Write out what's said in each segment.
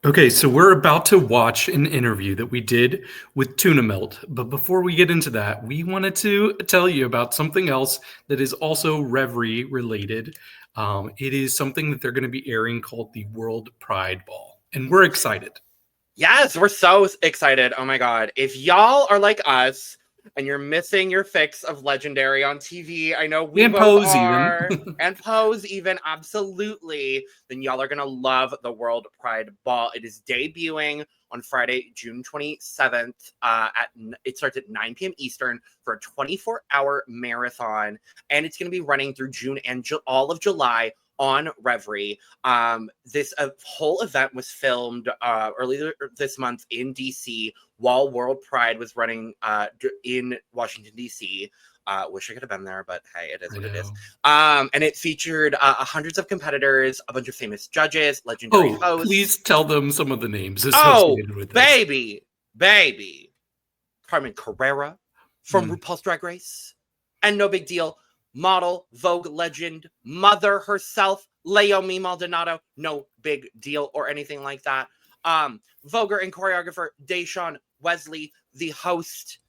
Okay, so we're about to watch an interview that we did with Tuna Melt. But before we get into that, we wanted to tell you about something else that is also Revry related. It is something that they're going to be airing called the World Pride Ball. And we're excited. Yes, we're so excited. Oh my God. If y'all are like us and you're missing your fix of Legendary on TV, I know we And both Pose are, even. and Pose even, absolutely, then y'all are going to love the World Pride Ball. It is debuting on Friday, June 27th. It starts at 9 p.m. Eastern for a 24-hour marathon, and it's going to be running through June and all of July on Revry. This whole event was filmed earlier this month in DC while World Pride was running in Washington, DC. Wish I could have been there, but hey, it is what it is. And it featured hundreds of competitors, a bunch of famous judges, legendary hosts. Please tell them some of the names associated with this. Baby. Carmen Carrera from RuPaul's Drag Race. And no big deal, model, Vogue legend, mother herself, Leomi Maldonado, no big deal or anything like that. Voguer and choreographer Deshawn Wesley, the host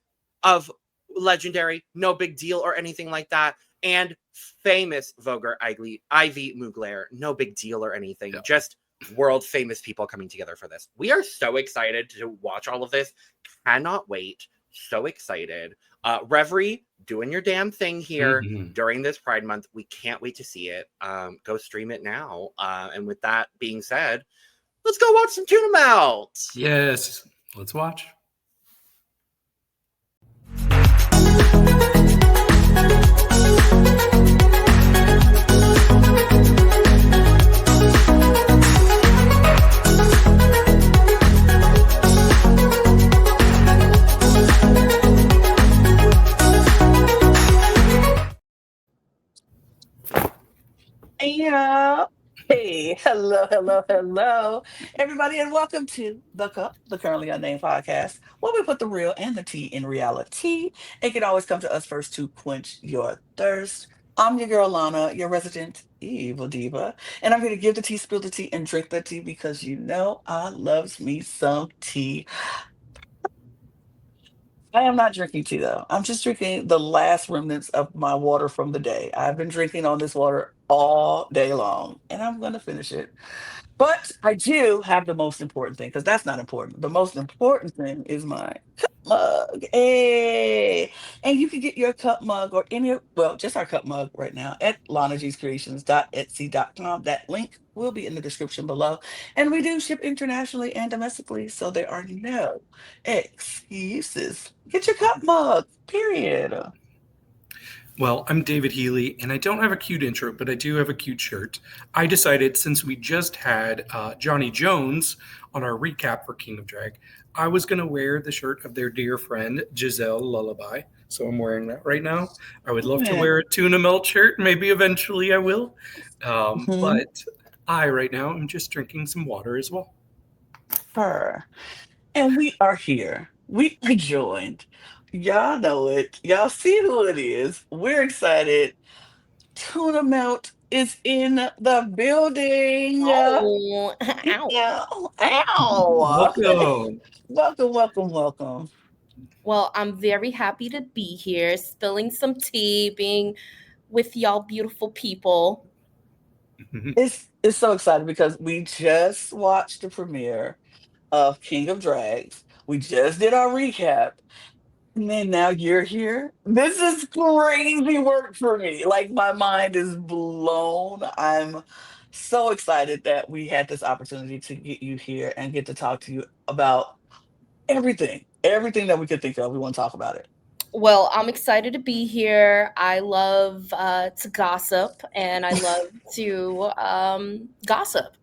of Legendary, no big deal or anything like that. And famous Voguer Ivy Mugler, no big deal or anything. Yep. Just world famous people coming together for this. We are so excited to watch all of this. Cannot wait. So excited. Revry, doing your damn thing here during this Pride Month. We can't wait to see it. Go stream it now. And with that being said, let's go watch some Tuna Melt. Yes, let's watch. Yeah. Hey, hello, everybody, and welcome to The Cup, the Currently Unnamed Podcast, where we put the real and the tea in reality. It can always come to us first to quench your thirst. I'm your girl, Lana, your resident evil diva, and I'm here to give the tea, spill the tea, and drink the tea because you know I loves me some tea. I am not drinking tea though. I'm just drinking the last remnants of my water from the day. I've been drinking on this water all day long, and I'm going to finish it. But I do have the most important thing because that's not important. The most important thing is my cup mug. Hey. And you can get your cup mug or just our cup mug right now at lanagscreations.etsy.com. That link will be in the description below. And we do ship internationally and domestically, so there are no excuses. Get your cup mug, period. Well, I'm David Healy, and I don't have a cute intro, but I do have a cute shirt. I decided, since we just had Johnny Jones on our recap for King of Drag, I was going to wear the shirt of their dear friend, Giselle Lullaby. So I'm wearing that right now. I would love to wear a Tuna Melt shirt. Maybe eventually I will. But I, right now, am just drinking some water as well. And we are here. We are joined. Y'all know it. Y'all see who it is. We're excited. Tuna Melt is in the building. Oh, ow. Ow. Welcome. Well, I'm very happy to be here, spilling some tea, being with y'all beautiful people. It's so exciting because we just watched the premiere of King of Drags. We just did our recap. And then now you're here. This is crazy work for me. Like my mind is blown. I'm so excited that we had this opportunity to get you here and get to talk to you about everything that we could think of. We want to talk about it. Well, I'm excited to be here. I love to gossip, and I love to gossip.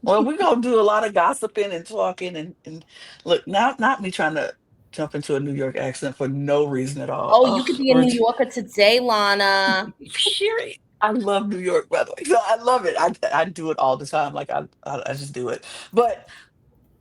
Well, we're gonna do a lot of gossiping and talking and look, not me trying to jump into a New York accent for no reason at all. Oh, you could be a New Yorker today, Lana. Period. I love New York, by the way. So I love it. I do it all the time. Like I just do it. But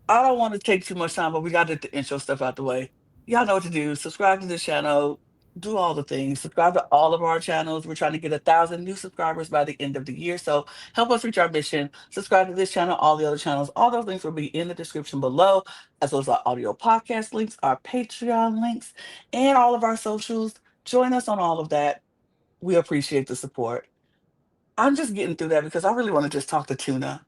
I don't want to take too much time, but we got to get the intro stuff out the way. Y'all know what to do. Subscribe to the channel. do all the things. Subscribe to all of our channels. We're trying to get 1,000 new subscribers by the end of the year. So help us reach our mission. Subscribe to this channel, all the other channels. All those links will be in the description below, as well as our audio podcast links, our Patreon links, and all of our socials. Join us on all of that. We appreciate the support. I'm just getting through that because I really want to just talk to Tuna.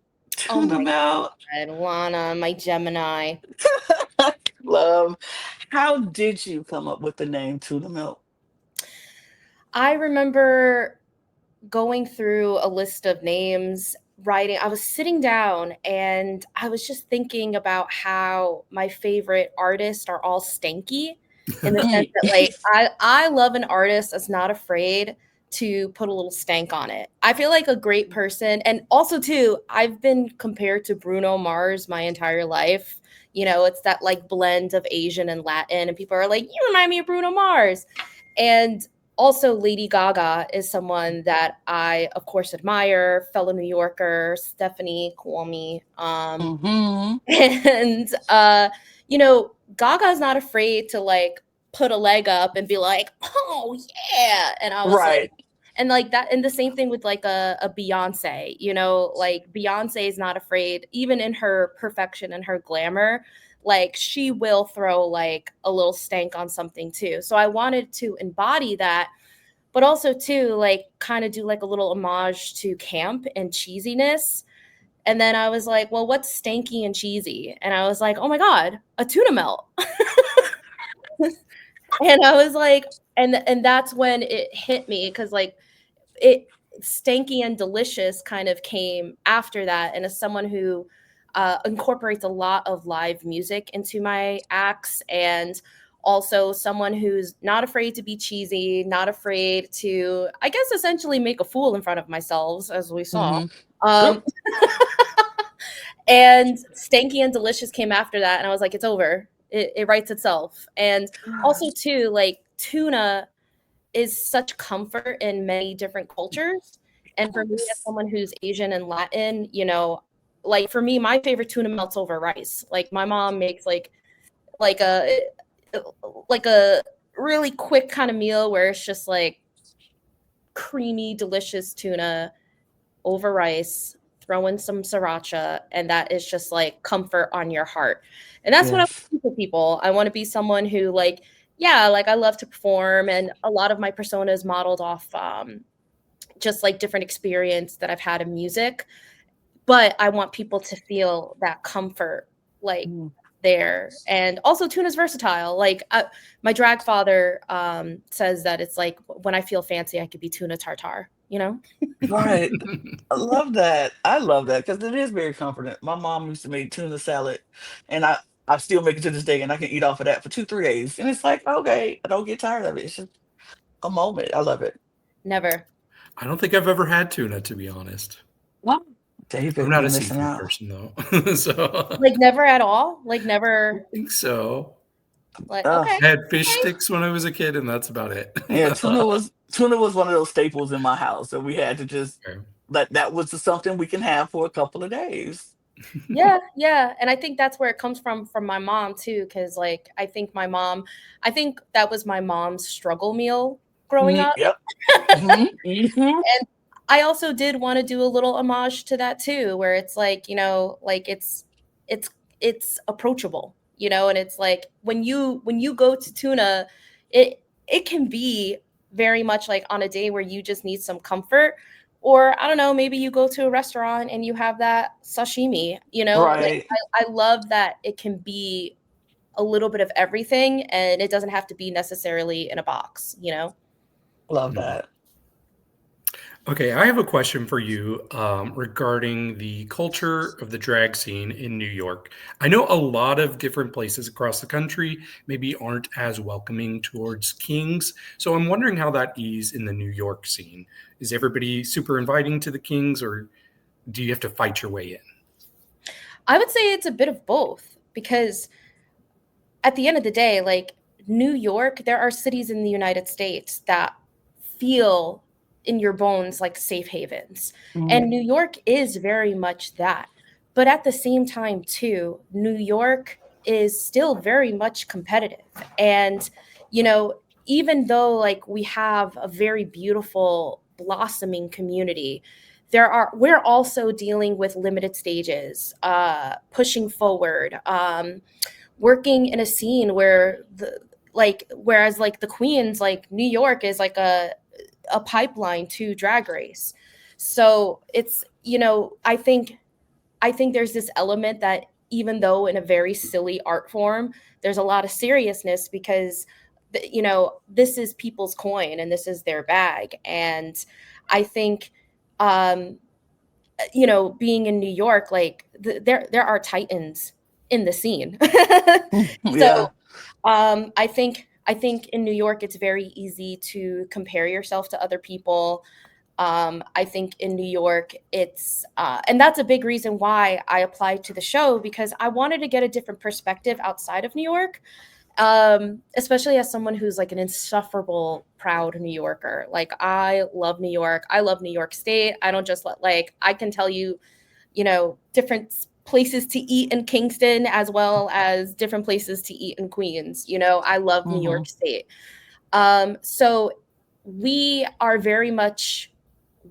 Oh Tuna my Melt. God, Lana, my Gemini. Love. How did you come up with the name Tuna Melt? I remember going through a list of names, writing. I was sitting down and I was just thinking about how my favorite artists are all stanky, in the sense that like I love an artist that's not afraid to put a little stank on it. I feel like a great person, and also too, I've been compared to Bruno Mars my entire life. You know, it's that like blend of Asian and Latin, and people are like, "You remind me of Bruno Mars." And also, Lady Gaga is someone that I, of course, admire. Fellow New Yorker, Stephanie Kwame. Mm-hmm. And, you know, Gaga's not afraid to like put a leg up and be like, oh, yeah. And I was Right. like, and like that, and the same thing with like a Beyonce, you know, like Beyonce is not afraid, even in her perfection and her glamour, like she will throw like a little stank on something too. So I wanted to embody that, but also too, like kind of do like a little homage to camp and cheesiness. And then I was like, well, what's stanky and cheesy? And I was like, oh my God, a tuna melt. And I was like, and that's when it hit me, because like it stanky and delicious kind of came after that. And as someone who incorporates a lot of live music into my acts, and also someone who's not afraid to be cheesy, not afraid to, I guess, essentially make a fool in front of myself, as we saw. Yep. And stanky and delicious came after that, and I was like, it's over. It writes itself. And also too, like tuna is such comfort in many different cultures. And for me, as someone who's Asian and Latin, you know, like for me, my favorite tuna melts over rice. Like my mom makes like a like a really quick kind of meal where it's just like creamy, delicious tuna over rice, throw in some sriracha, and that is just like comfort on your heart. And that's what I want Yes. to do for people. I want to be someone who like, yeah, like I love to perform, and a lot of my persona is modeled off just like different experience that I've had in music. But I want people to feel that comfort like there. And also tuna's versatile. Like my drag father says that it's like when I feel fancy, I could be tuna tartare, you know? Right. I love that. I love that because it is very comforting. My mom used to make tuna salad, and I still make it to this day, and I can eat off of that for 2 3 days. And it's like, okay, I don't get tired of it. It's just a moment. I love it. Never. I don't think I've ever had tuna, to be honest. Well, I'm David, not you're a missing seafood out. person, though. So Like never at all? Like I never, think so. like, Uh, okay. I had fish Okay. sticks when I was a kid, and that's about it. yeah, tuna was one of those staples in my house, so we had to just Okay. that was just something we can have for a couple of days. Yeah, yeah. And I think that's where it comes from my mom too. Cause like I think that was my mom's struggle meal growing up. Yep. Hmm. Hmm. And I also did want to do a little homage to that too, where it's like, you know, like it's approachable, you know, and it's like when you go to tuna, it can be very much like on a day where you just need some comfort. Or I don't know, maybe you go to a restaurant and you have that sashimi, you know, like Right. I love that it can be a little bit of everything, and it doesn't have to be necessarily in a box, you know? Love Mhm. that. Okay, I have a question for you regarding the culture of the drag scene in New York. I know a lot of different places across the country maybe aren't as welcoming towards kings. So I'm wondering how that is in the New York scene. Is everybody super inviting to the kings, or do you have to fight your way in? I would say it's a bit of both, because at the end of the day, like New York, there are cities in the United States that feel in your bones like safe havens. Mhm. And New York is very much that. But at the same time, too, New York is still very much competitive. And, you know, even though like we have a very beautiful blossoming community, we're also dealing with limited stages, pushing forward, working in a scene where whereas like the Queens, like New York is like a pipeline to Drag Race. So it's, I think there's this element that even though in a very silly art form, there's a lot of seriousness because, this is people's coin and this is their bag. And I think, being in New York, like there are titans in the scene. Yeah. So I think in New York, it's very easy to compare yourself to other people. I think in New York, it's and that's a big reason why I applied to the show, because I wanted to get a different perspective outside of New York, especially as someone who's like an insufferable proud New Yorker. Like I love New York. I love New York State. I don't just I can tell you, different places to eat in Kingston as well as different places to eat in Queens. I love New York State. So we are very much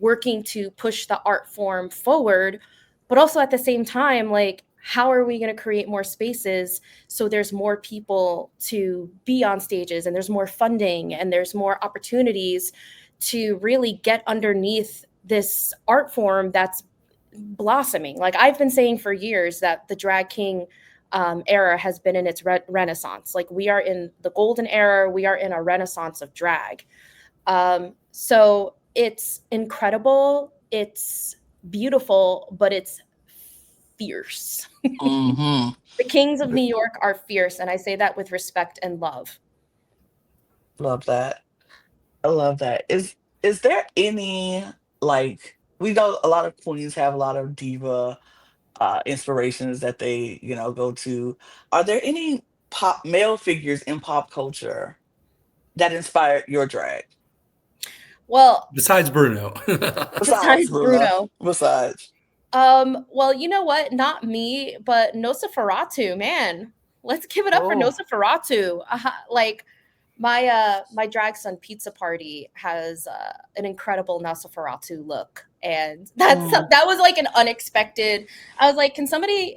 working to push the art form forward, but also at the same time, like, how are we going to create more spaces so there's more people to be on stages and there's more funding and there's more opportunities to really get underneath this art form that's blossoming. Like I've been saying for years that the drag king era has been in its renaissance. Like we are in the golden era. We are in a renaissance of drag. So it's incredible. It's beautiful, but it's fierce. The kings of New York are fierce. And I say that with respect and love. Love that. I love that. Is there any, like, we know a lot of queens have a lot of diva inspirations that they, go to. Are there any pop male figures in pop culture that inspired your drag? Well, Besides Bruno. Besides Bruno. Besides. Well, you know what? Not me, but Nosferatu, man. Let's give it up for Nosferatu. Like my drag son pizza party has an incredible Nosferatu look, and that was like an unexpected. I was like, can somebody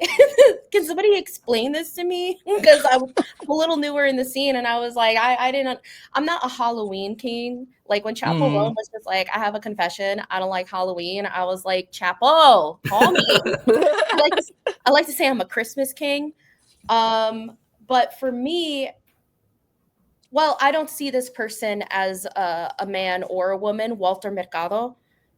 explain this to me? Because I'm a little newer in the scene, and I was like, I'm not a Halloween king. Like when Chapo Rome was just like, I have a confession, I don't like Halloween. I was like, Chapo, call me. I like to say I'm a Christmas king. But for me, well, I don't see this person as a man or a woman. Walter Mercado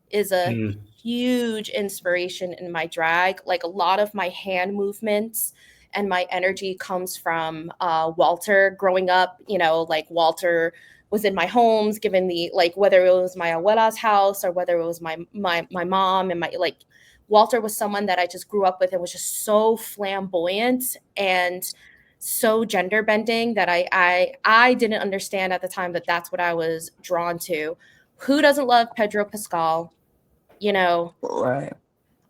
is a huge inspiration in my drag. Like a lot of my hand movements and my energy comes from Walter. Growing up, like Walter was in my homes, given the, like, whether it was my abuela's house or whether it was my mom and Walter was someone that I just grew up with and was just so flamboyant and so gender bending that I didn't understand at the time that that's what I was drawn to. Who doesn't love Pedro Pascal? Right.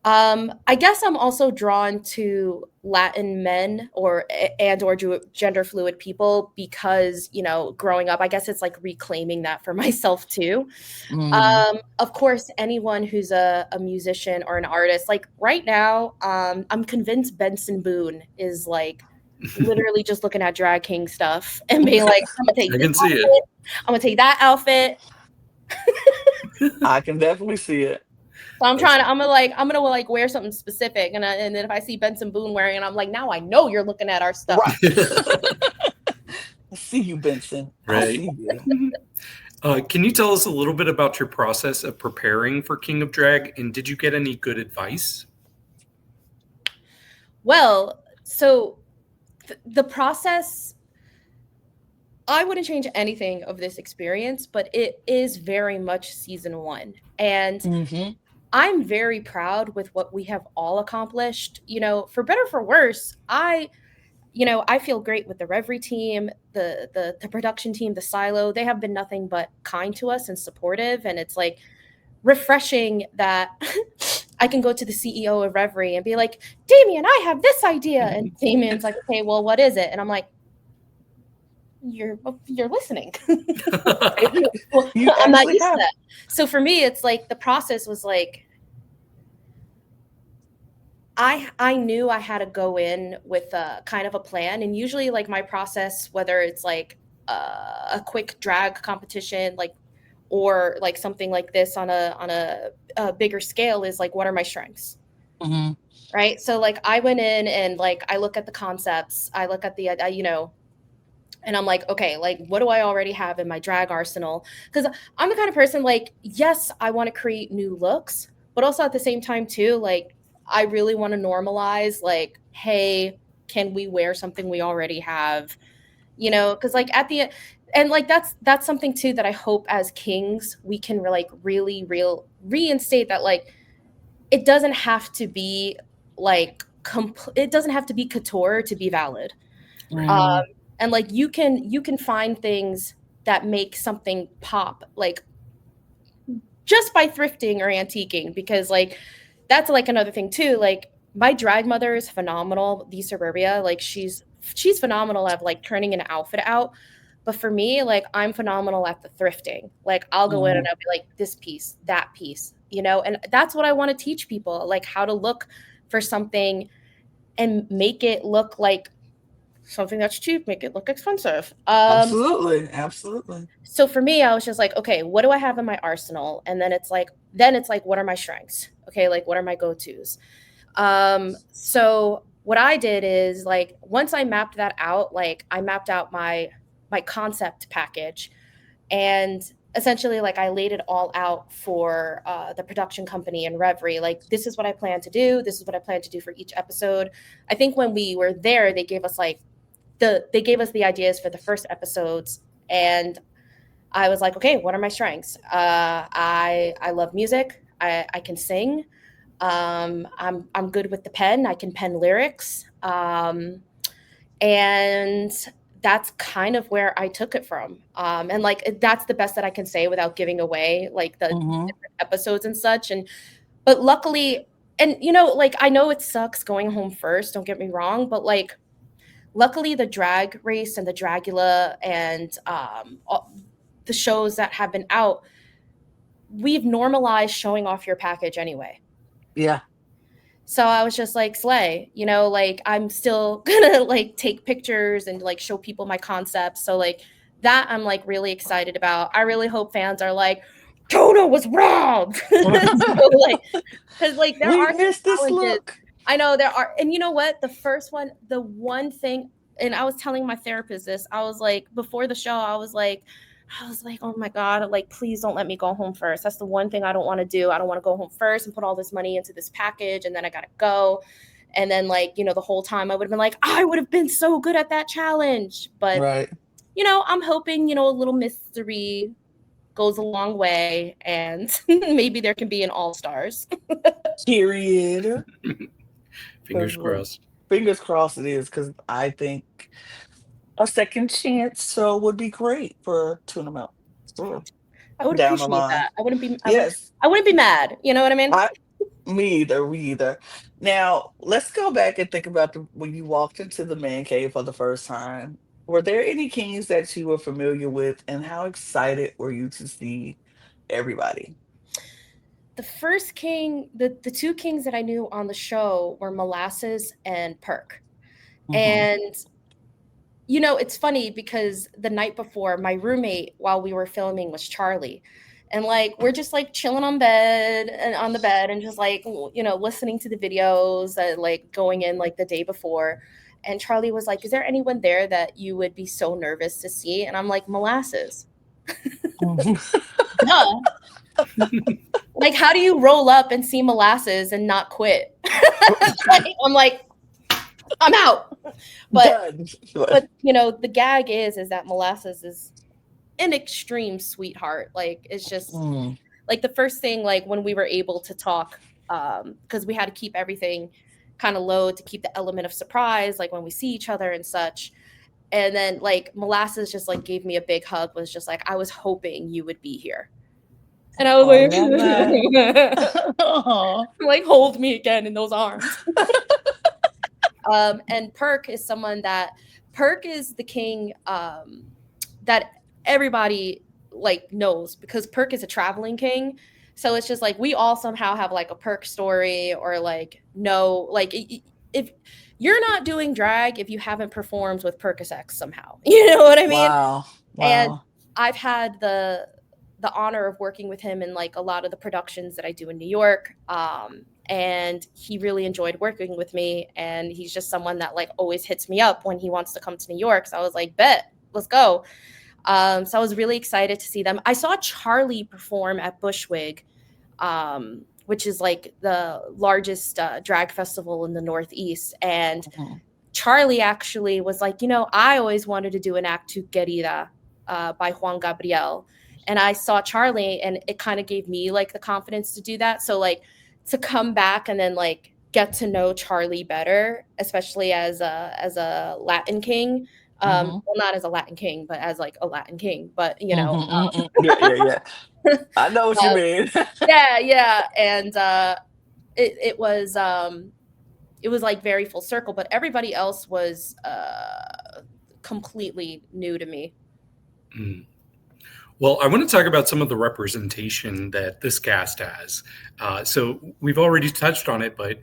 I guess I'm also drawn to Latin men or gender fluid people because, growing up, I guess it's like reclaiming that for myself too. Of course, anyone who's a musician or an artist, like right now, I'm convinced Benson Boone is like literally just looking at drag king stuff and being like, I'm gonna take this outfit, I'm gonna take that outfit. I can definitely see it. So I'm gonna wear something specific, and then if I see Benson Boone wearing it, I'm like, now I know you're looking at our stuff. Right. I see you, Benson. Right. I see you. Can you tell us a little bit about your process of preparing for King of Drag, and did you get any good advice? Well, so the process, I wouldn't change anything of this experience, but it is very much season one. And I'm very proud with what we have all accomplished. For better or for worse, I feel great with the Revry team, the production team, the silo. They have been nothing but kind to us and supportive. And it's like refreshing that I can go to the CEO of Revry and be like, Damien, I have this idea. And Damien's like, okay, well, what is it? And I'm like, you're listening. You Well, you I'm not actually used to have. that. So for me, it's like the process was like I knew I had to go in with a kind of a plan, and usually like my process, whether it's like a quick drag competition, like or like something like this on a bigger scale, is like what are my strengths, Mhm. right? So like I went in and like I look at the concepts, I look at the and I'm like, okay, like what do I already have in my drag arsenal? Because I'm the kind of person like, yes, I want to create new looks, but also at the same time too, like I really want to normalize like, hey, can we wear something we already have? Because like at the and like that's something too that I hope as kings we can like really reinstate that like it doesn't have to be like it doesn't have to be couture to be valid. Mhm. And like you can find things that make something pop like just by thrifting or antiquing, because like that's like another thing too. Like my drag mother is phenomenal, the Suburbia, like she's phenomenal at like turning an outfit out. But for me, like I'm phenomenal at the thrifting. Like I'll go in and Mhm. I'll be like this piece, that piece, and that's what I want to teach people, like how to look for something and make it look like something that's cheap, make it look expensive. Absolutely. Absolutely. So for me, I was just like, okay, what do I have in my arsenal? And then it's like, what are my strengths? Okay, like what are my go-tos? So what I did is like once I mapped that out, like I mapped out my concept package, and essentially like I laid it all out for the production company and Revry. Like this is what I plan to do. This is what I plan to do for each episode. I think when we were there, they gave us like they gave us the ideas for the first episodes, and I was like, okay, what are my strengths? I love music. I can sing. I'm good with the pen. I can pen lyrics. And that's kind of where I took it from. And like that's the best that I can say without giving away like the Mhm. different episodes and such. And but luckily, and like I know it sucks going home first. Don't get me wrong, but like luckily the drag race and the Dragula and the shows that have been out, we've normalized showing off your package anyway. Yeah. So I was just like, slay, like I'm still gonna like take pictures and like show people my concepts. So like that I'm like really excited about. I really hope fans are like, Tuna was robbed. So like, because like there We are some missed this challenges. look. I know there are, and you know what? The one thing, and I was telling my therapist this. I was like, before the show, I was like, oh my God, like, please don't let me go home first. That's the one thing I don't want to do. I don't want to go home first and put all this money into this package, and then I gotta go. And then, like, the whole time I would have been like, I would have been so good at that challenge. But, Right. I'm hoping, a little mystery goes a long way, and maybe there can be an all-stars. Period. Fingers crossed. Fingers crossed it is, because I think a second chance show would be great for Tuna Melt. Sure. I would Down the appreciate line. that. I wouldn't be Yes. I wouldn't be mad. You know what I mean? I Me either. We either. Now let's go back and think about when you walked into the man cave for the first time. Were there any kings that you were familiar with, and how excited were you to see everybody? The first king, the two kings that I knew on the show were Molasses and Perk. Hmm. And it's funny because the night before, my roommate while we were filming was Charlie. And like we're just like chilling on the bed and just like listening to the videos and like going in like the day before. And Charlie was like, "Is there anyone there that you would be so nervous to see?" And I'm like, "Molasses." Duh. Like, how do you roll up and see Molasses and not quit? I'm like, I'm out. But Done. the gag is that Molasses is an extreme sweetheart. Like, it's just Mm. like the first thing, like when we were able to talk, because we had to keep everything kind of low to keep the element of surprise, like when we see each other and such. And then like Molasses just like gave me a big hug, was just like, I was hoping you would be here. And I was Oh, Lana. Aw. like, hold me again in those arms. And Perk is the king that everybody like knows, because Perk is a traveling king. So it's just like we all somehow have like a Perk story, or like no, like if you're not doing drag if you haven't performed with Percocets somehow. You know what I mean? Wow. And Wow. I've had the honor of working with him in like a lot of the productions that I do in New York. And he really enjoyed working with me. And he's just someone that like always hits me up when he wants to come to New York. So I was like, bet, let's go. So I was really excited to see them. I saw Charlie perform at Bushwig, which is like the largest drag festival in the Northeast. And Mhm. Charlie actually was like, I always wanted to do an act to Querida by Juan Gabriel. And I saw Charlie, and it kind of gave me like the confidence to do that. So like to come back and then like get to know Charlie better, especially as a Latin king. Mhm. Well, not as a Latin king, but as like a Latin king. But Mhm. Mhm. Yeah. Yeah. Yeah. I know what you uh, mean. yeah. And it it was like very full circle, but everybody else was completely new to me. Mm. Well, I want to talk about some of the representation that this cast has. So we've already touched on it, but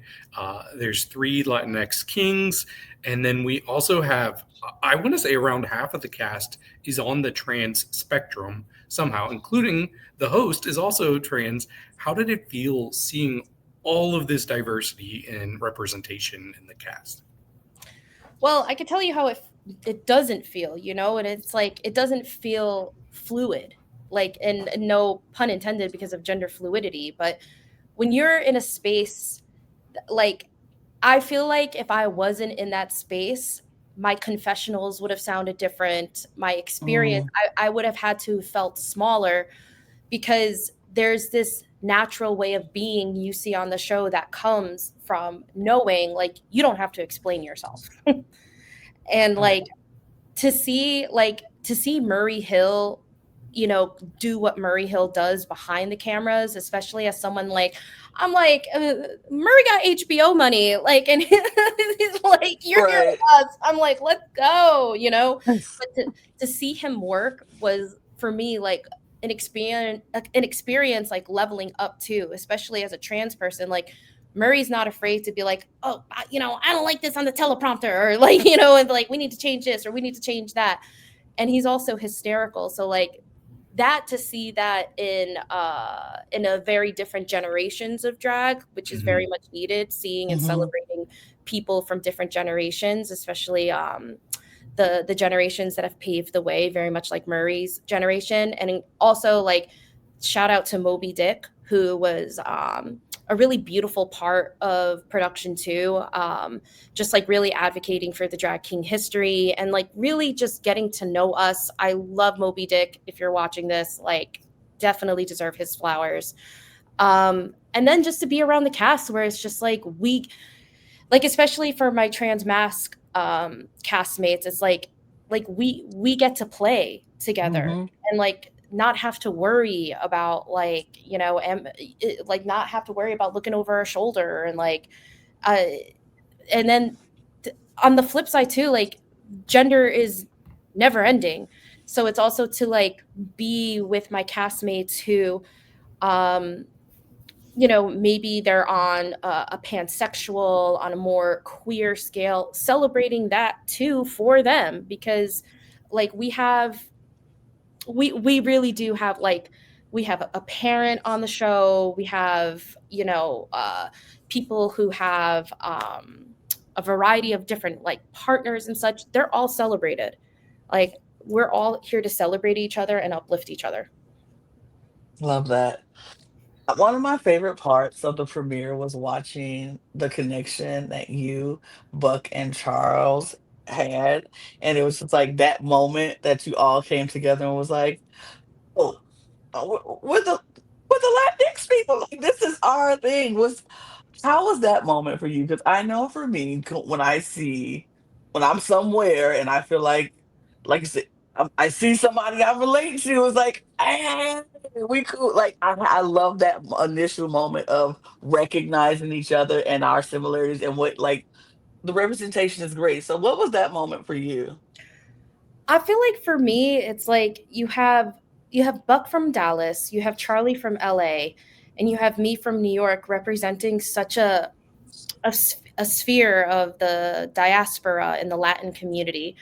there's 3 Latinx kings, and then we also have, I want to say, around half of the cast is on the trans spectrum somehow, including the host is also trans. How did it feel seeing all of this diversity and representation in the cast? Well, I could tell you how it doesn't feel, and it's like it doesn't feel fluid, like, and no pun intended because of gender fluidity, but when you're in a space, like, I feel like if I wasn't in that space, my confessionals would have sounded different. My experience, Mm. I would have had to felt smaller, because there's this natural way of being you see on the show that comes from knowing like you don't have to explain yourself. And Right. to see Murray Hill, do what Murray Hill does behind the cameras, especially as someone like, I'm like, Murray got HBO money, like, and he's like, you're here Right. with us. I'm like, let's go. But to see him work was for me like an experience like leveling up too, especially as a trans person. Like Murray's not afraid to be like, oh, I don't like this on the teleprompter, or like, and like we need to change this or we need to change that. And he's also hysterical. So like that, to see that in a very different generations of drag, which is Mhm. very much needed, seeing and Mhm. celebrating people from different generations, especially the generations that have paved the way, very much like Murray's generation. And also like shout out to Moby Dick, who was a really beautiful part of production too. Just like really advocating for the drag king history and like really just getting to know us. I love Moby Dick. If you're watching this, like definitely deserve his flowers. And then just to be around the cast where it's just like especially for my trans mask castmates, it's like we get to play together Mhm. and like not have to worry about like like not have to worry about looking over our shoulder and like uh and then on the flip side too, like gender is never ending, so it's also to like be with my castmates who um maybe they're on a pansexual, on a more queer scale, celebrating that too for them, because like we really do have like we have a parent on the show, we have people who have a variety of different like partners and such. They're all celebrated. Like we're all here to celebrate each other and uplift each other. Love that. One of my favorite parts of the premiere was watching the connection that you, Buck, and Charles had. And it was just like that moment that you all came together and was like, oh, we're the Latinx people. Like, this is our thing. How was that moment for you? Because I know for me, when I'm somewhere and I feel like you said, I see somebody I relate to. It's like, hey, we cool. Like I love that initial moment of recognizing each other and our similarities and what like the representation is great. So what was that moment for you? I feel like for me, it's like you have Buck from Dallas, you have Charlie from LA, and you have me from New York representing such a sphere of the diaspora in the Latin community.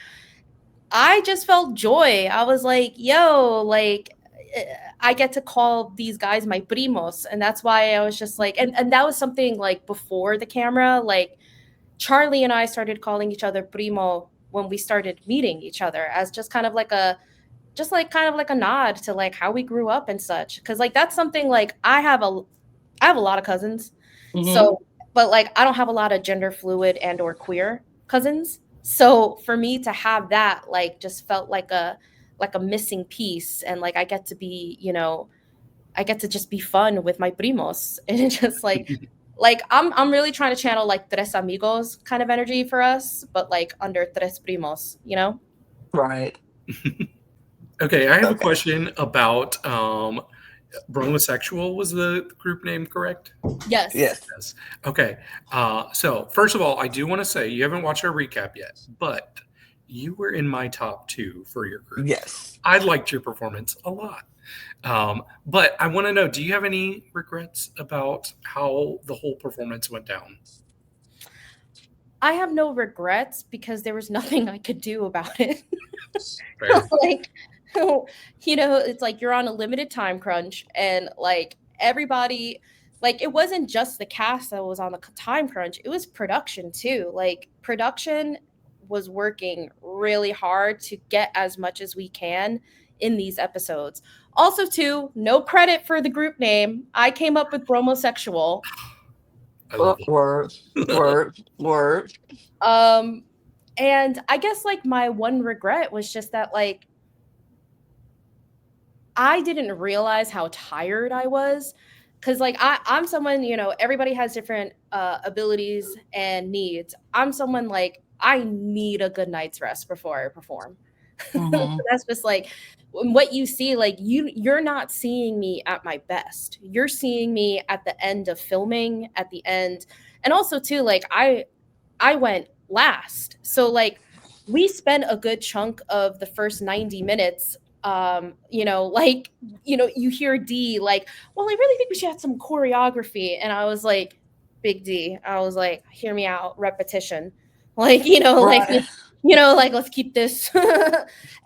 I just felt joy. I was like, yo, like I get to call these guys my primos. And that's why I was just like, and that was something like before the camera, like Charlie and I started calling each other primo when we started meeting each other as just kind of like a nod to like how we grew up and such. Cause like that's something like I have a lot of cousins. Mhm. So but like I don't have a lot of gender fluid and or queer cousins. So for me to have that like just felt like a missing piece, and like I get to be, I get to just be fun with my primos and it just like I'm really trying to channel like tres amigos kind of energy for us, but like under tres primos, you know? Right. Okay, I have a Okay. question about Bromosexual. Was the group name correct? Yes. Yes. Yes. Okay. So first of all, I do want to say you haven't watched our recap yet, but you were in my top 2 for your group. Yes. I liked your performance a lot. But I want to know, do you have any regrets about how the whole performance went down? I have no regrets because there was nothing I could do about it. Fair. Like, it's like you're on a limited time crunch, and like everybody, like it wasn't just the cast that was on the time crunch, it was production too. Like production was working really hard to get as much as we can in these episodes. Also, too, no credit for the group name. I came up with bromosexual. I love it. Word. Word. And I guess like my one regret was just that like I didn't realize how tired I was. Cause like I'm someone, everybody has different abilities and needs. I'm someone like I need a good night's rest before I perform. Mhm. That's just like what you see, like you're not seeing me at my best. You're seeing me at the end of filming, at the end. And also too, like I went last. So like we spent a good chunk of the first 90 minutes you hear D like, well, I really think we should have some choreography. And I was like, big D. I was like, hear me out, repetition. Like, Right. like let's keep this.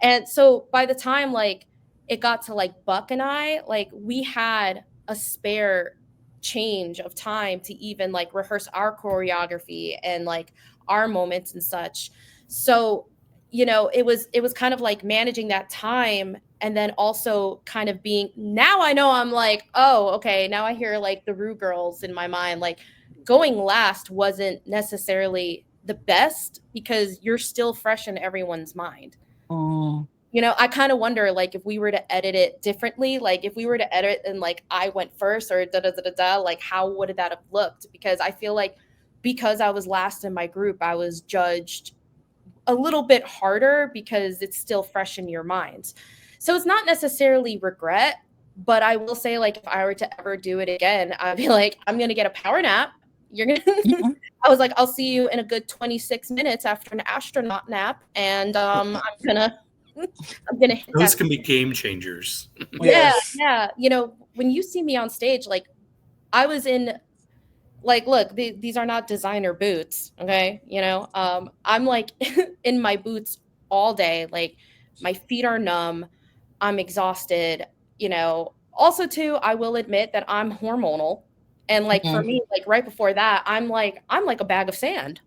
And so by the time like it got to like Buck and I, like we had a spare change of time to even like rehearse our choreography and like our moments and such. So it was kind of like managing that time, and then also kind of being, now I know, I'm like, oh, okay, now I hear like the Rue girls in my mind. Like going last wasn't necessarily the best because you're still fresh in everyone's mind. Mm. I kind of wonder, like, if we were to edit it differently, like, if we were to edit and, like, I went first or da-da-da-da-da, like, how would that have looked? Because I feel like because I was last in my group, I was judged a little bit harder because it's still fresh in your mind. So it's not necessarily regret, but I will say, like, if I were to ever do it again, I'd be like, I'm going to get a power nap. You're going to... Mhm. I was like, I'll see you in a good 26 minutes after an astronaut nap, and I'm gonna hit Those that. can be game changers. Yeah, Yes. yeah. When you see me on stage, like I was in, like, look, these are not designer boots, okay? I'm like in my boots all day. Like my feet are numb. I'm exhausted. Also too, I will admit that I'm hormonal, and like for Mhm. me, like right before that, I'm like a bag of sand.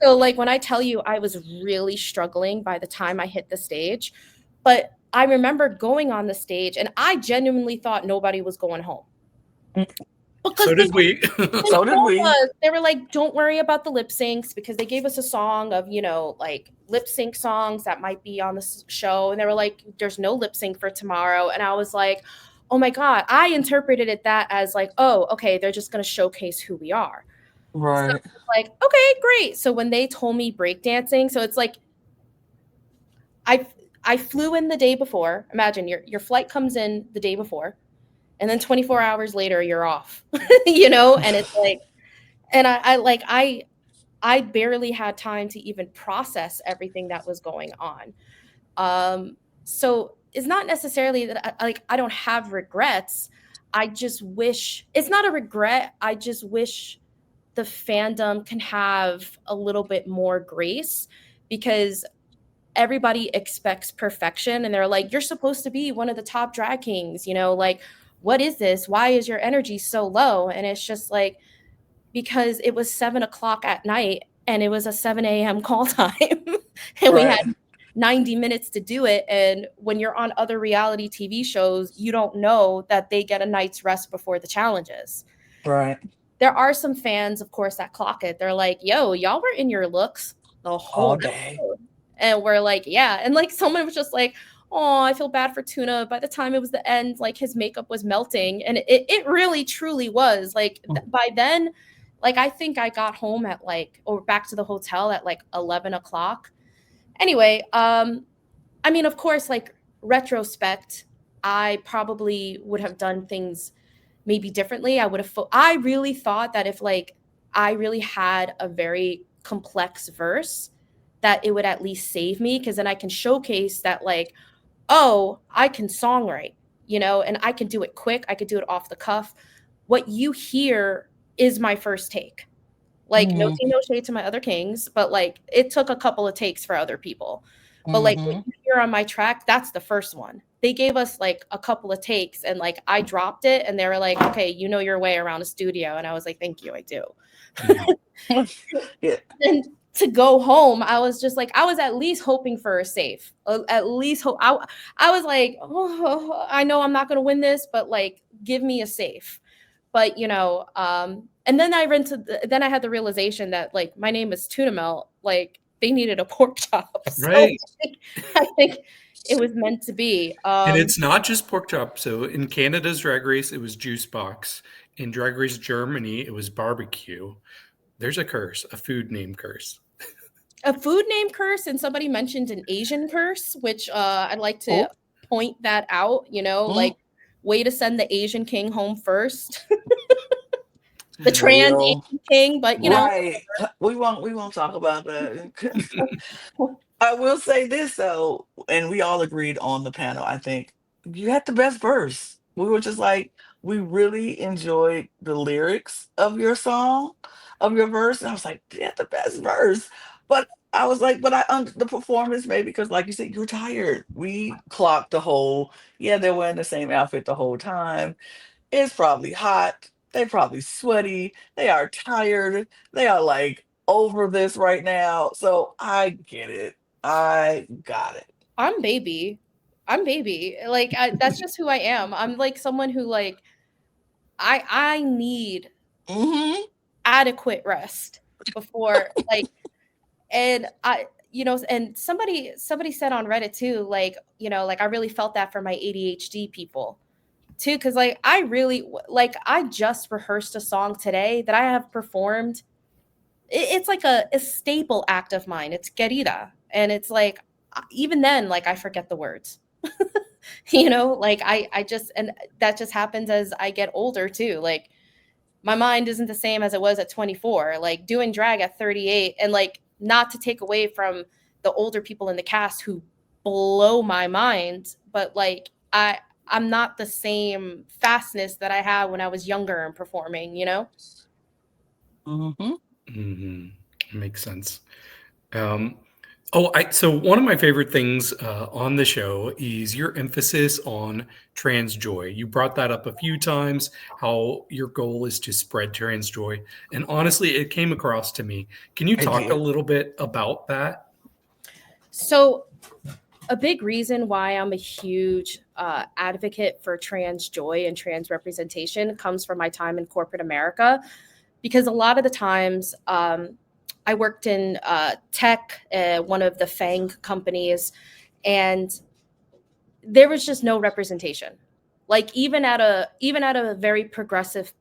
So like when I tell you I was really struggling by the time I hit the stage, but I remember going on the stage and I genuinely thought nobody was going home. Because So they did we. So did told we. us, they were like, don't worry about the lip syncs, because they gave us a song of, like lip sync songs that might be on the show. And they were like, there's no lip sync for tomorrow. And I was like, oh my God, I interpreted it that as like, oh, okay, they're just going to showcase who we are. So Right. I was like, okay, great. So when they told me breakdancing, so it's like, I flew in the day before. Imagine your flight comes in the day before, and then 24 hours later you're off. And it's like, and I barely had time to even process everything that was going on. So it's not necessarily that I don't have regrets. I just wish it's not a regret. I just wish the fandom can have a little bit more grace, because everybody expects perfection and they're like, you're supposed to be one of the top drag kings, like, what is this? Why is your energy so low? And it's just like, because it was 7 o'clock at night and it was a 7 a.m. call time and we had 90 minutes to do it. And when you're on other reality TV shows, you don't know that they get a night's rest before the challenges. Right. There are some fans, of course, that clock it. They're like, yo, y'all were in your looks the whole day. And we're like, yeah. And like someone was just like, oh, I feel bad for Tuna. By the time it was the end, like his makeup was melting. And it really, truly was. Like by then, like I think I got home at or back to the hotel at like 11 o'clock. Anyway, I mean, of course, like retrospect, I probably would have done things maybe differently. I really thought that if like I really had a very complex verse, that it would at least save me, because then I can showcase that like, oh, I can songwrite, and I can do it quick. I could do it off the cuff. What you hear is my first take. Like no shade to my other kings, but like it took a couple of takes for other people. But like what you hear on my track, that's the first one. They gave us like a couple of takes and like I dropped it and they were like, okay, you know your way around a studio. And I was like, thank you, I do. Yeah. And to go home, I was just like, I was at least hoping for a safe. At least I was like, oh, I know I'm not going to win this, but like, give me a safe. But and then then I had the realization that like my name is Tuna Melt. Like they needed a pork chop. So Right. I think it was meant to be. And it's not just pork chop. So in Canada's Drag Race, it was juice box. In Drag Race Germany, it was barbecue. There's a curse, a food name curse. A food name curse, and somebody mentioned an Asian curse, which I'd like to point that out, like way to send the Asian king home first. The trans Asian king, but right. We won't talk about that. I will say this though, and we all agreed on the panel, I think you had the best verse. We were just like, we really enjoyed the lyrics of your song, of your verse. And I was like, you had the best verse. But I was like, but the performance, maybe because like you said, you're tired. We clocked the whole, they're wearing the same outfit the whole time. It's probably hot. They probably sweaty. They are tired. They are like over this right now. So I get it. I got it. I'm baby. Like that's just who I am. I'm like someone who like I need adequate rest before like, and and somebody said on Reddit too, like, like I really felt that for my ADHD people too, because like I just rehearsed a song today that I have performed. It's like a staple act of mine. It's Querida, and it's like even then, like I forget the words. Like I just, and that just happens as I get older too. Like my mind isn't the same as it was at 24. Like doing drag at 38, and like not to take away from the older people in the cast who blow my mind, but like I'm not the same fastness that I had when I was younger and performing, Makes sense. So one of my favorite things on the show is your emphasis on trans joy. You brought that up a few times, how your goal is to spread trans joy. And honestly, it came across to me. Can you talk a little bit about that? So a big reason why I'm a huge advocate for trans joy and trans representation comes from my time in corporate America, because a lot of the times I worked in tech, one of the FANG companies, and there was just no representation. Like even at a very progressive,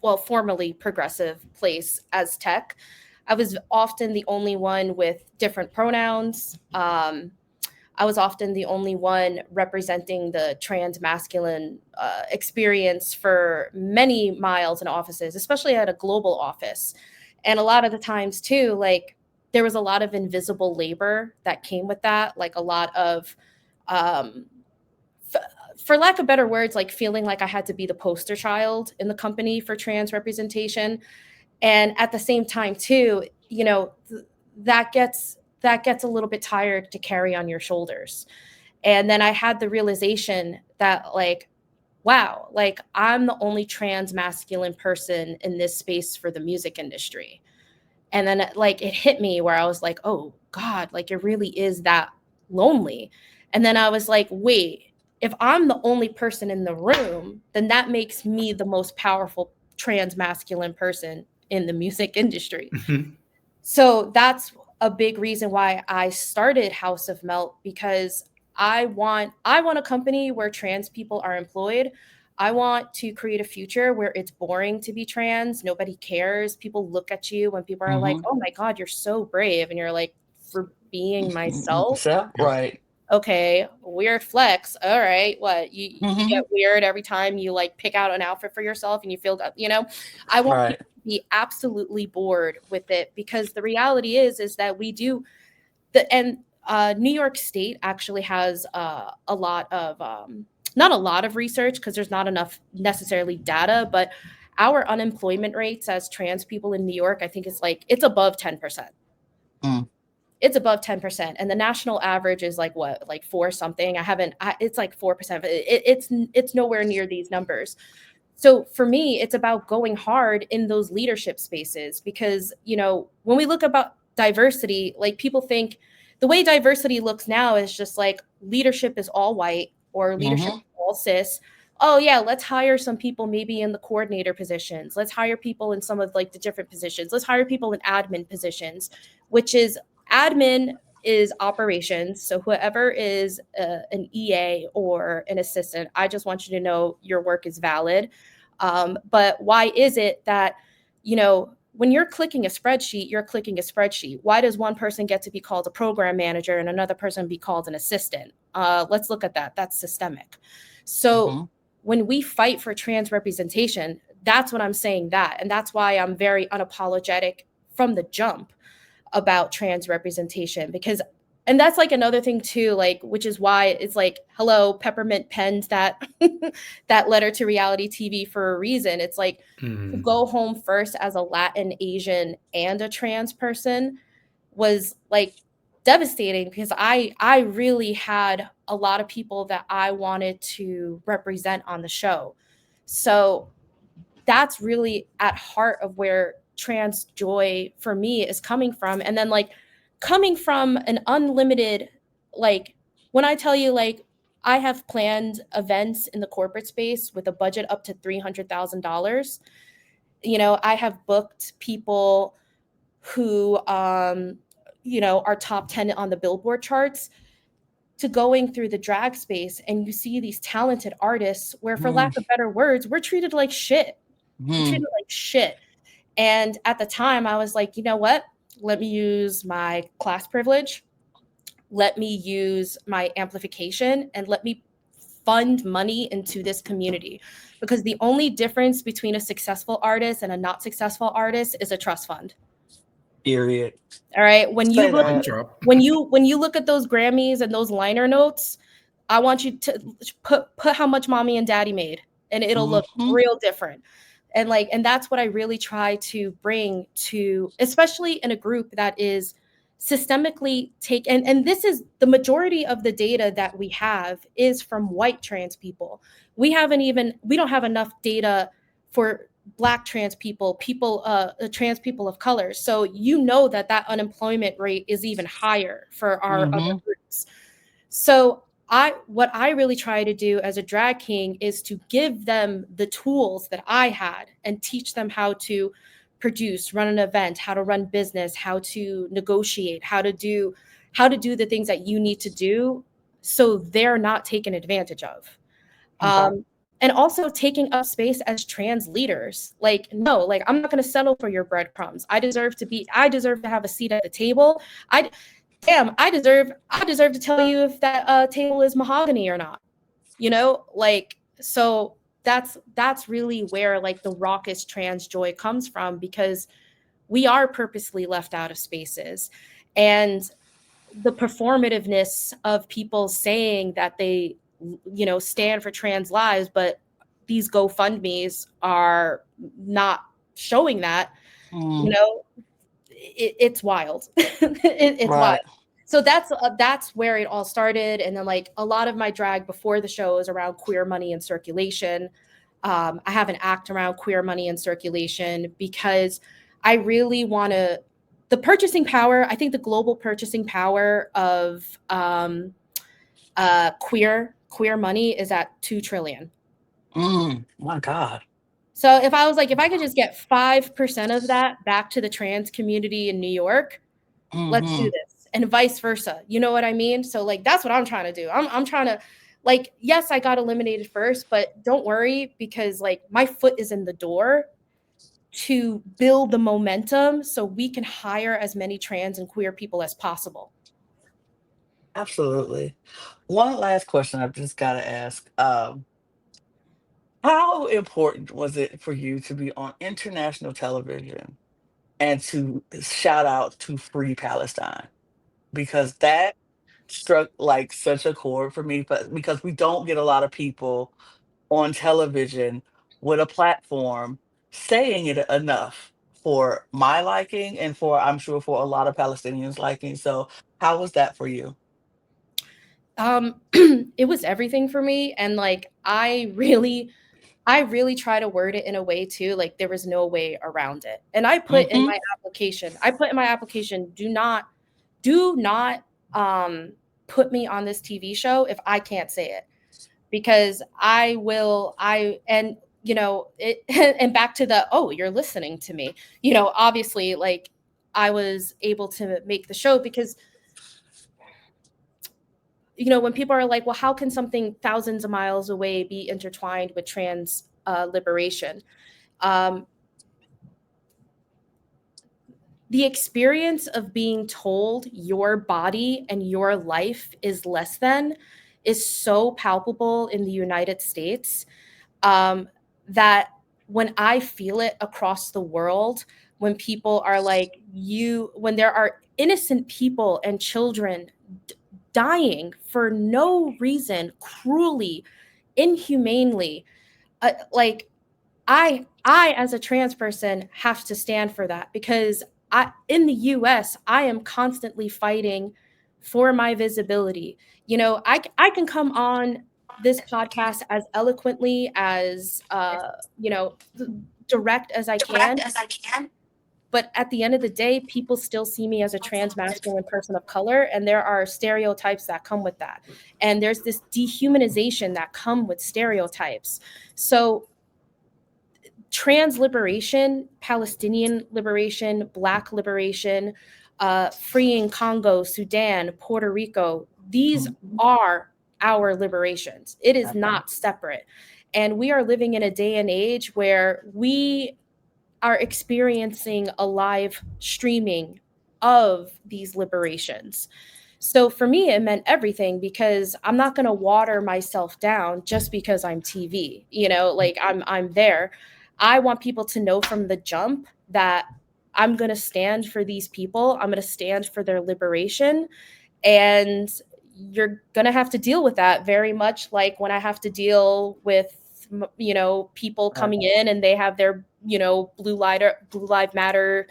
well, formally progressive place as tech, I was often the only one with different pronouns. I was often the only one representing the trans masculine experience for many miles in offices, especially at a global office. And a lot of the times too, like there was a lot of invisible labor that came with that, like a lot of for lack of better words, like feeling like I had to be the poster child in the company for trans representation. And at the same time too, you know, that gets a little bit tired to carry on your shoulders. And then I had the realization that like, wow, like I'm the only trans masculine person in this space for the music industry. And then like it hit me where I was like, oh God, like it really is that lonely. And then I was like, wait, if I'm the only person in the room, then that makes me the most powerful trans masculine person in the music industry. So that's a big reason why I started House of Melt, because I want a company where trans people are employed. I want to create a future where it's boring to be trans. Nobody cares. People look at you when people are like, oh my God, you're so brave. And you're like, for being myself. Right. Okay, weird flex. All right, what you get weird every time you like pick out an outfit for yourself and you feel, you know, I want people to be absolutely bored with it, because the reality is that we do New York State actually has a lot of not a lot of research, because there's not enough necessarily data, but our unemployment rates as trans people in New York, I think it's above 10%. It's above 10%, and the national average is like what, like 4 something. It's like 4%, but it's nowhere near these numbers. So for me, it's about going hard in those leadership spaces, because, you know, when we look about diversity, like people think the way diversity looks now is just like leadership is all white or leadership is all cis. Oh yeah, let's hire some people maybe in the coordinator positions. Let's hire people in some of like the different positions. Let's hire people in admin positions, which is admin is operations. So whoever is an EA or an assistant, I just want you to know your work is valid. But why is it that, you know, when you're clicking a spreadsheet, you're clicking a spreadsheet? Why does one person get to be called a program manager and another person be called an assistant? Let's look at that. That's systemic. So when we fight for trans representation, that's what I'm saying that. And that's why I'm very unapologetic from the jump about trans representation, because, and that's like another thing too, like, which is why it's like, hello, Peppermint penned that that letter to reality TV for a reason. It's like to go home first as a Latin, Asian, and a trans person was like devastating, because I really had a lot of people that I wanted to represent on the show. So that's really at heart of where trans joy for me is coming from. And then like coming from an unlimited, like when I tell you, like I have planned events in the corporate space with a budget up to $300,000. You know, I have booked people who you know, are top 10 on the Billboard charts, to going through the drag space, and you see these talented artists where, for lack of better words, we're treated like shit. We're treated like shit. And at the time I was like, you know what? Let me use my class privilege. Let me use my amplification, and let me fund money into this community, because the only difference between a successful artist and a not successful artist is a trust fund. Period. All right. When you look at those Grammys and those liner notes, I want you to put how much mommy and daddy made, and it'll look real different. And that's what I really try to bring to, especially in a group that is systemically and this is the majority of the data that we have is from white trans people. We don't have enough data for Black trans people, trans people of color. So you know that unemployment rate is even higher for our other groups. So what I really try to do as a drag king is to give them the tools that I had and teach them how to produce, run an event, how to run business, how to negotiate, how to do the things that you need to do, so they're not taken advantage of. And also taking up space as trans leaders. Like, no, like I'm not going to settle for your breadcrumbs. I deserve to have a seat at the table. I deserve to tell you if that table is mahogany or not. You know, like, so that's really where like the raucous trans joy comes from, because we are purposely left out of spaces. And the performativeness of people saying that they, stand for trans lives, but these GoFundMes are not showing that, Mm, it's wild. It's wild. right. So that's where it all started. And then like a lot of my drag before the show is around queer money and circulation. I have an act around queer money and circulation because I really want to, the purchasing power, I think the global purchasing power of queer money is at 2 trillion. My God. So if I could just get 5% of that back to the trans community in New York, let's do this, and vice versa. You know what I mean? So like that's what I'm trying to do. I'm trying to, like, yes, I got eliminated first, but don't worry, because like my foot is in the door to build the momentum so we can hire as many trans and queer people as possible. Absolutely. One last question I've just got to ask. How important was it for you to be on international television and to shout out to Free Palestine? Because that struck like such a chord for me, but because we don't get a lot of people on television with a platform saying it enough for my liking and for, I'm sure, for a lot of Palestinians liking. So how was that for you? It was everything for me, and like I really try to word it in a way too, like there was no way around it. And I put in Hmm. my application, do not put me on this TV show if I can't say it, because and back to the, oh, you're listening to me, obviously, like I was able to make the show because when people are like, well, how can something thousands of miles away be intertwined with trans liberation? Um, the experience of being told your body and your life is less than is so palpable in the United States, that when I feel it across the world, when people are like, when there are innocent people and children dying for no reason, cruelly, inhumanely, like I as a trans person have to stand for that, because in the US I am constantly fighting for my visibility. I can come on this podcast as eloquently, as direct as I can, but at the end of the day, people still see me as a trans masculine person of color, and there are stereotypes that come with that, and there's this dehumanization that come with stereotypes. So trans liberation, Palestinian liberation, Black liberation, freeing Congo, Sudan, Puerto Rico, these are our liberations. It is not separate. And we are living in a day and age where we are experiencing a live streaming of these liberations. So for me, it meant everything, because I'm not going to water myself down just because I'm TV. Like I'm there. I want people to know from the jump that I'm going to stand for these people. I'm going to stand for their liberation. And you're going to have to deal with that, very much like when I have to deal with people coming in and they have their blue lives matter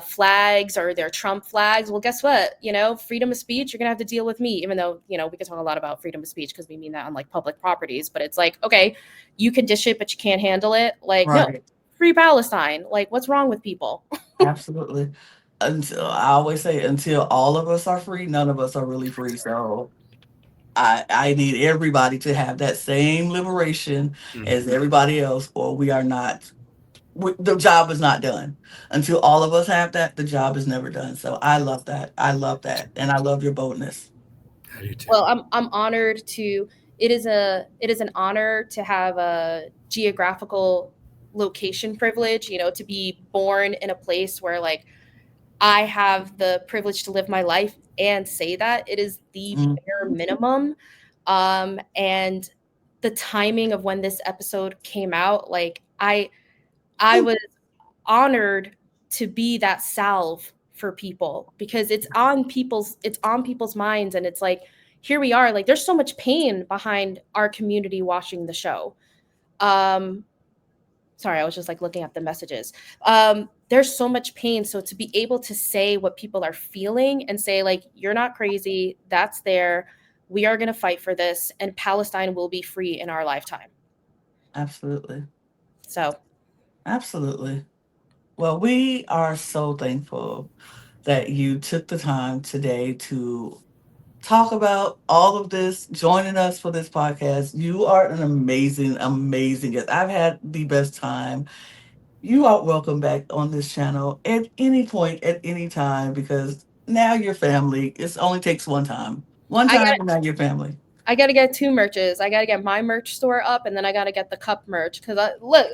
flags, or their Trump flags. Well, guess what? Freedom of speech, you're gonna have to deal with me, even though we can talk a lot about freedom of speech because we mean that on like public properties. But it's like, okay, you can dish it, but you can't handle it. Like, no, Right. free Palestine. Like, what's wrong with people? Absolutely. Until I always say, until all of us are free, none of us are really free. So I need everybody to have that same liberation as everybody else, or we are not. The job is not done. Until all of us have that, the job is never done. So I love that. I love that, and I love your boldness. I do too. Well, I'm honored to. It is an honor to have a geographical location privilege. To be born in a place where like I have the privilege to live my life and say that. It is the bare minimum. And the timing of when this episode came out, like I was honored to be that salve for people, because it's on people's minds, and it's like, here we are, like there's so much pain behind our community watching the show. Sorry, I was just like looking at the messages. There's so much pain, so to be able to say what people are feeling and say like, you're not crazy, that's there, we are going to fight for this, and Palestine will be free in our lifetime. Absolutely. So Absolutely. Well, we are so thankful that you took the time today to talk about all of this, joining us for this podcast. You are an amazing, amazing guest. I've had the best time. You are welcome back on this channel at any point, at any time, because now you're family. It only takes one time. One I time, got and now you're family. I got to get two merches. I got to get my merch store up, and then I got to get the cup merch, cuz look,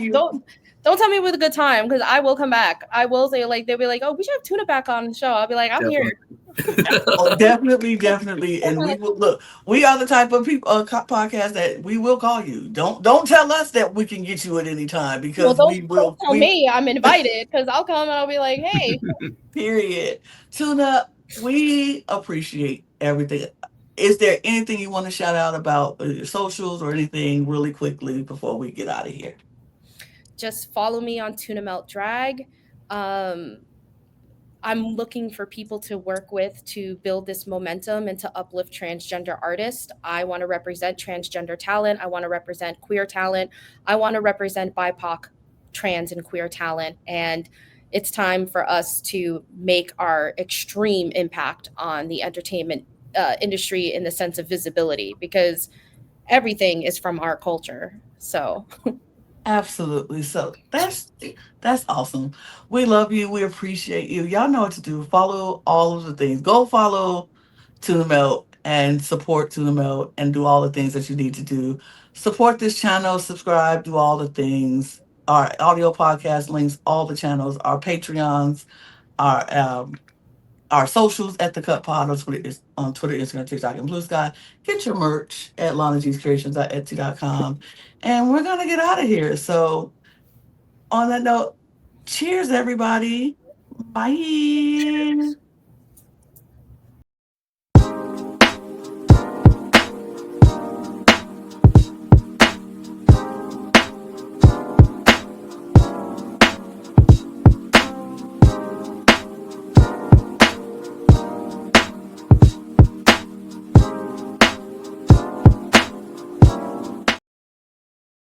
don't tell me with a good time, because I will come back. I will say, like, they'll be like, oh, we should have Tuna back on the show. I'll be like, I'm here. Oh, definitely. And we will look. We are the type of people podcast that we will call you. Don't tell us that we can get you at any time, Well, because we will. don't tell me I'm invited, because I'll come and I'll be like, hey. Period. Tuna, we appreciate everything. Is there anything you want to shout out about your socials or anything really quickly before we get out of here? Just follow me on Tuna Melt Drag. I'm looking for people to work with to build this momentum and to uplift transgender artists. I want to represent transgender talent. I want to represent queer talent. I want to represent BIPOC, trans, and queer talent. And it's time for us to make our extreme impact on the entertainment industry in the sense of visibility, because everything is from our culture. So Absolutely. So that's awesome. We love you. We appreciate you. Y'all know what to do. Follow all of the things. Go follow Tuna Melt and support Tuna Melt and do all the things that you need to do. Support this channel, subscribe, do all the things. Our audio podcast links, all the channels, our Patreons, our socials at the Cut Pod on Twitter, Instagram, TikTok, and Blue Sky. Get your merch at lanagcreations.etsy.com. And we're gonna get out of here. So on that note, cheers everybody. Bye.